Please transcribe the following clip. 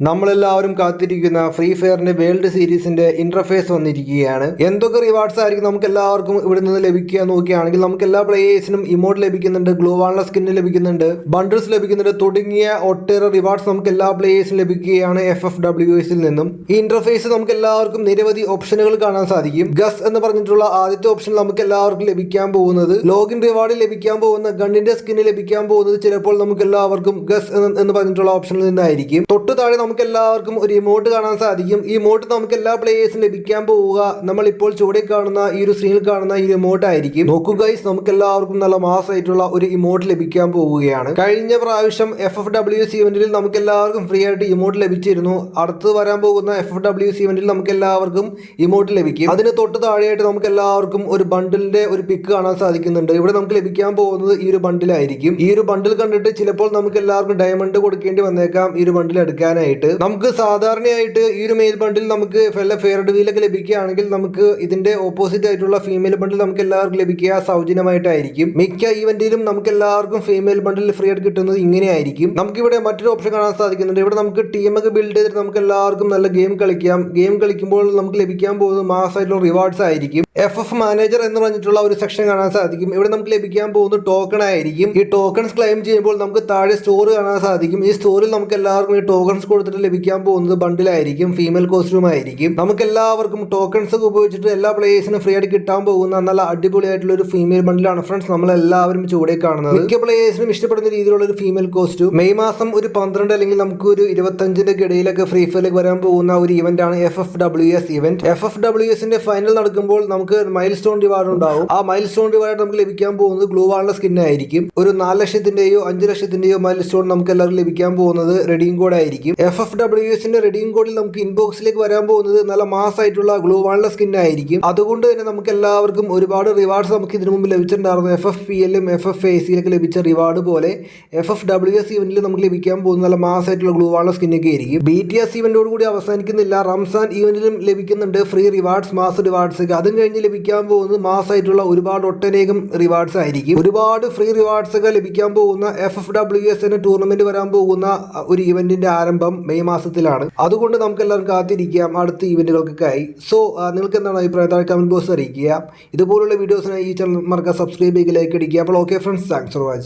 നമ്മളെല്ലാവരും കാത്തിരിക്കുന്ന free ഫയറിന്റെ world സീരീസിന്റെ ഇന്റർഫേസ് വന്നിരിക്കുകയാണ്. എന്തൊക്കെ റിവാർഡ്സ് ആയിരിക്കും നമുക്ക് എല്ലാവർക്കും ഇവിടെ നിന്ന് ലഭിക്കുക നോക്കുകയാണെങ്കിൽ നമുക്ക് എല്ലാ പ്ലേയേഴ്സിനും ഇമോട്ട് ലഭിക്കുന്നുണ്ട്, ഗ്ലോവാൾ സ്കിൻ ലഭിക്കുന്നുണ്ട്, ബണ്ടിൽസ് ലഭിക്കുന്നുണ്ട് തുടങ്ങിയ ഒട്ടേറെ റിവാർഡ്സ് നമുക്ക് എല്ലാ പ്ലേയേഴ്സിനും ലഭിക്കുകയാണ് FFWS നിന്നും. ഈ ഇന്റർഫേസ് നമുക്ക് എല്ലാവർക്കും നിരവധി ഓപ്ഷനുകൾ കാണാൻ സാധിക്കും. ഗസ് എന്ന് പറഞ്ഞിട്ടുള്ള ആദ്യത്തെ ഓപ്ഷൻ നമുക്ക് എല്ലാവർക്കും ലഭിക്കാൻ പോകുന്നത് ലോഗിൻ റിവാർഡ് ലഭിക്കാൻ പോകുന്ന ഗണ്ണിന്റെ സ്കിൻ ലഭിക്കാൻ പോകുന്നത് ചിലപ്പോൾ നമുക്ക് എല്ലാവർക്കും ഗസ് എന്ന് പറഞ്ഞിട്ടുള്ള ഓപ്ഷനിൽ നിന്നായിരിക്കും. തൊട്ട് താഴെ നമുക്ക് എല്ലാവർക്കും ഒരു ഇമോട്ട് കാണാൻ സാധിക്കും. ഈ ഇമോട്ട് നമുക്ക് എല്ലാ പ്ലേയേഴ്സിനും ലഭിക്കാൻ പോവുക നമ്മൾ ഇപ്പോൾ ചുവടെ കാണുന്ന ഈ ഒരു സ്ക്രീനിൽ കാണുന്ന ഈ ഇമോട്ട് ആയിരിക്കും. നോക്കൂ ഗൈസ്, നമുക്ക് എല്ലാവർക്കും നല്ല മാസമായിട്ടുള്ള ഒരു ഇമോട്ട് ലഭിക്കാൻ പോവുകയാണ്. കഴിഞ്ഞ പ്രാവശ്യം FFWS ഇവന്റിൽ നമുക്ക് എല്ലാവർക്കും ഫ്രീ ആയിട്ട് ഇമോട്ട് ലഭിച്ചിരുന്നു. അടുത്ത് വരാൻ പോകുന്ന FFWS ഇവന്റിൽ നമുക്ക് എല്ലാവർക്കും ഇമോട്ട് ലഭിക്കും. അതിന് തൊട്ട് താഴെയായിട്ട് നമുക്ക് എല്ലാവർക്കും ഒരു ബണ്ടിലിന്റെ ഒരു പിക്ക് കാണാൻ സാധിക്കുന്നുണ്ട്. ഇവിടെ നമുക്ക് ലഭിക്കാൻ പോകുന്നത് ഈ ഒരു ബണ്ടിലായിരിക്കും. ഈ ഒരു ബണ്ടിൽ കണ്ടിട്ട് ചിലപ്പോൾ നമുക്ക് എല്ലാവർക്കും ഡയമണ്ട് കൊടുക്കേണ്ടി വന്നേക്കാം ഈ ഒരു ബണ്ടിൽ എടുക്കാനായിട്ട്. നമുക്ക് സാധാരണയായിട്ട് ഈ ഒരു മെയിൽ ബണ്ടിൽ നമുക്ക് ഫെയർഡ് വീലൊക്കെ ലഭിക്കുകയാണെങ്കിൽ നമുക്ക് ഇതിന്റെ ഓപ്പോസിറ്റ് ആയിട്ടുള്ള ഫീമെയിൽ ബണ്ടിൽ നമുക്ക് എല്ലാവർക്കും ലഭിക്കുക സൗജന്യമായിട്ടായിരിക്കും. മിക്ക ഈവന്റിലും നമുക്ക് എല്ലാവർക്കും ഫീമെയിൽ ബണ്ടിൽ ഫ്രീ ആയിട്ട് കിട്ടുന്നത് ഇങ്ങനെയായിരിക്കും. നമുക്കിവിടെ മറ്റൊരു ഓപ്ഷൻ കാണാൻ സാധിക്കുന്നുണ്ട്. ഇവിടെ നമുക്ക് ടീമൊക്കെ ബിൽഡ് ചെയ്തിട്ട് നമുക്ക് എല്ലാവർക്കും നല്ല ഗെയിം കളിക്കാം. ഗെയിം കളിക്കുമ്പോൾ നമുക്ക് ലഭിക്കാൻ പോകുന്നത് മാസമായിട്ടുള്ള റിവാർഡ്സ് ആയിരിക്കും. FF മാനേജർ എന്ന് പറഞ്ഞിട്ടുള്ള ഒരു സെക്ഷൻ കാണാൻ സാധിക്കും. ഇവിടെ നമുക്ക് ലഭിക്കാൻ പോകുന്നത് ടോക്കൺ ആയിരിക്കും. ഈ ടോക്കൺസ് ക്ലെയിം ചെയ്യുമ്പോൾ നമുക്ക് താഴെ സ്റ്റോർ കാണാൻ സാധിക്കും. ഈ സ്റ്റോറിൽ നമുക്ക് എല്ലാവർക്കും ഈ ടോക്കൺസ് കൊടുത്തിട്ട് ലഭിക്കാൻ പോകുന്നത് ബണ്ടിലായിരിക്കും, ഫീമെയിൽ കോസ്റ്റ്യൂം ആയിരിക്കും. നമുക്ക് എല്ലാവർക്കും ടോക്കൺസ് ഒക്കെ ഉപയോഗിച്ചിട്ട് എല്ലാ പ്ലേയേഴ്സിനും ഫ്രീ ആയിട്ട് കിട്ടാൻ പോകുന്ന നല്ല അടിപൊളിയായിട്ടുള്ള ഒരു ഫീമെയിൽ ബണ്ടിലാണ് ഫ്രണ്ട്സ് നമ്മളെല്ലാവരും ചൂടെ കാണുന്നത്. മിക്ക പ്ലേയേഴ്സിനും ഇഷ്ടപ്പെടുന്ന രീതിയിലുള്ള ഒരു ഫീമെയിൽ കോസ്റ്റ്യൂം. മെയ് മാസം ഒരു 12 അല്ലെങ്കിൽ നമുക്ക് ഒരു 25ന്റെ ഇടയിലൊക്കെ ഫ്രീ ഫയറിലേക്ക് വരാൻ പോകുന്ന ഒരു ഇവന്റ് ആണ് FFWS ഇവന്റ്. FFWSന്റെ ഫൈനൽ നടക്കുമ്പോൾ നമുക്ക് മൈൽ സ്റ്റോൺ റിവാർഡ് ഉണ്ടാവും. ആ മൈൽ സ്റ്റോൺ റിവാർഡ് നമുക്ക് ലഭിക്കാൻ പോകുന്നത് ഗ്ലൂവാളിന്റെ സ്കിൻ ആയിരിക്കും. ഒരു 4 ലക്ഷത്തിന്റെയോ 5 ലക്ഷത്തിന്റെയോ മൈൽ സ്റ്റോൺ നമുക്ക് എല്ലാവർക്കും ലഭിക്കാൻ പോകുന്നത് റെഡീം കോഡ് ആയിരിക്കും. FFWSന്റെ റെഡീം കോഡിൽ നമുക്ക് ഇൻബോക്സിലേക്ക് വരാൻ പോകുന്നത് നല്ല മാസമായിട്ടുള്ള ഗ്ലൂവാളിന്റെ സ്കിൻ ആയിരിക്കും. അതുകൊണ്ട് തന്നെ നമുക്ക് എല്ലാവർക്കും ഒരുപാട് റിവാർഡ്സ് നമുക്ക് ഇതിനു മുമ്പ് ലഭിച്ചിട്ടുണ്ടായിരുന്നു. FFPLലും FFACയിലൊക്കെ ലഭിച്ച റിവാർഡ് പോലെ FFWS ഇവന്റിൽ നമുക്ക് ലഭിക്കാൻ പോകുന്ന നല്ല മാസമായിട്ടുള്ള ഗ്ലൂവാളിന്റെ സ്കിന്നൊക്കെ ആയിരിക്കും. BTS ഇവന്റോട് കൂടി അവസാനിക്കുന്നില്ല. റംസാൻ ഇവന്റിലും ലഭിക്കുന്നുണ്ട് ഫ്രീ റിവാർഡ്സ്, മാസ് റിവാർഡ്സ് ഒക്കെ. അതും കഴിഞ്ഞ് ലഭിക്കാൻ പോകുന്നത് മാസമായിട്ടുള്ള ഒരുപാട് ഒട്ടനേകം റിവാർഡ്സ് ആയിരിക്കും. ഒരുപാട് ഫ്രീ റിവാർഡ്സ് ഒക്കെ ലഭിക്കാൻ പോകുന്ന FFWS ടൂർണമെന്റ് വരാൻ പോകുന്ന ഒരു ഇവന്റിന്റെ ആരംഭം മെയ് മാസത്തിലാണ്. അതുകൊണ്ട് നമുക്ക് എല്ലാവരും കാത്തിരിക്കാം അടുത്ത ഇവന്റുകൾക്കൊക്കെ. സോ നിങ്ങൾക്ക് എന്താണ് അഭിപ്രായം താഴെ കമന്റ് ബോക്സ് അറിയിക്കുക. ഇതുപോലുള്ള വീഡിയോസിനായി ഈ ചാനൽ മറക്കാതെ സബ്സ്ക്രൈബ് ചെയ്യുക, ലൈക്ക് അടിക്കുക. അപ്പോൾ okay friends, thanks for watching.